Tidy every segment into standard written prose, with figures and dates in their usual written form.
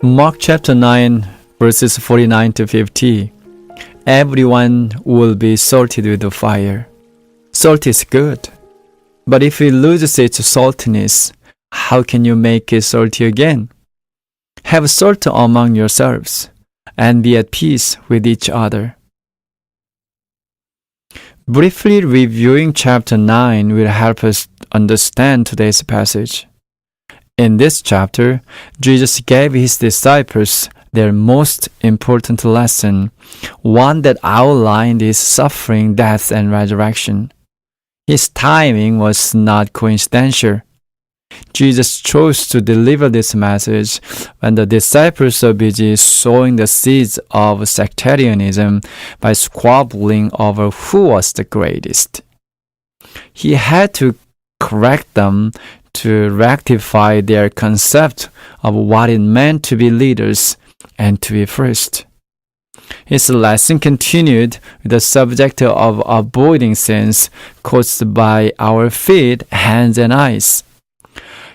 Mark chapter 9, verses 49 to 50. Everyone will be salted with the fire. Salt is good, but if it loses its saltiness, how can you make it salty again? Have salt among yourselves, and be at peace with each other. Briefly reviewing chapter 9 will help us understand today's passage. In this chapter, Jesus gave his disciples their most important lesson, one that outlined his suffering, death, and resurrection. His timing was not coincidental. Jesus chose to deliver this message when the disciples were busy sowing the seeds of sectarianism by squabbling over who was the greatest. He had to correct them to rectify their concept of what it meant to be leaders and to be first. His lesson continued with the subject of avoiding sins caused by our feet, hands, and eyes.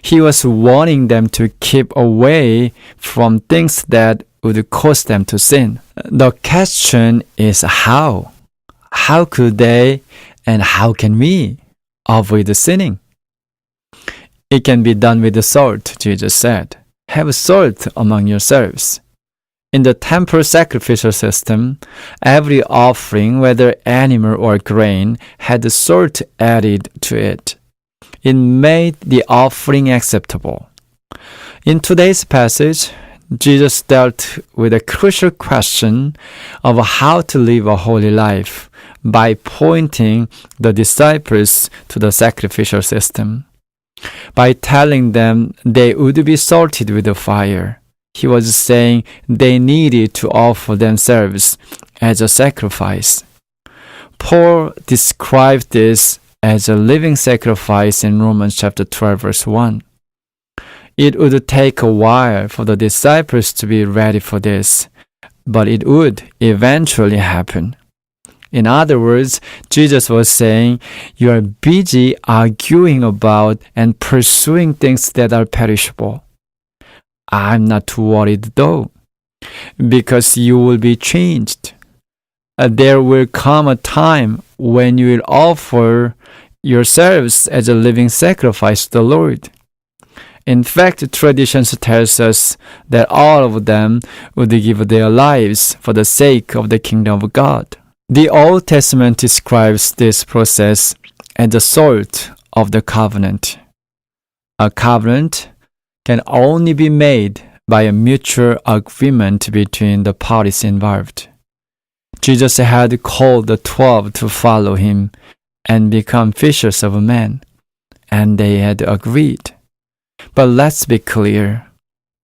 He was warning them to keep away from things that would cause them to sin. The question is how? How could they and how can we avoid sinning? It can be done with the salt, Jesus said. Have salt among yourselves. In the temple sacrificial system, every offering, whether animal or grain, had salt added to it. It made the offering acceptable. In today's passage, Jesus dealt with a crucial question of how to live a holy life by pointing the disciples to the sacrificial system. By telling them they would be salted with the fire, he was saying they needed to offer themselves as a sacrifice. Paul described this as a living sacrifice in Romans chapter 12, verse 1. It would take a while for the disciples to be ready for this, but it would eventually happen. In other words, Jesus was saying, you are busy arguing about and pursuing things that are perishable. I'm not too worried though, because you will be changed. There will come a time when you will offer yourselves as a living sacrifice to the Lord. In fact, tradition tells us that all of them would give their lives for the sake of the kingdom of God. The Old Testament describes this process as the salt of the covenant. A covenant can only be made by a mutual agreement between the parties involved. Jesus had called the 12 to follow him and become fishers of men, and they had agreed. But let's be clear,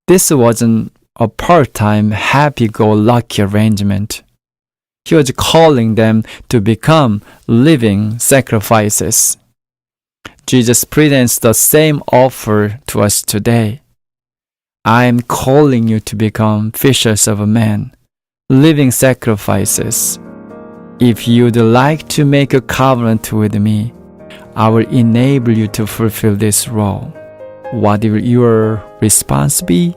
this wasn't a part-time, happy-go-lucky arrangement. He was calling them to become living sacrifices. Jesus presents the same offer to us today. I am calling you to become fishers of men, living sacrifices. If you'd like to make a covenant with me, I will enable you to fulfill this role. What will your response be?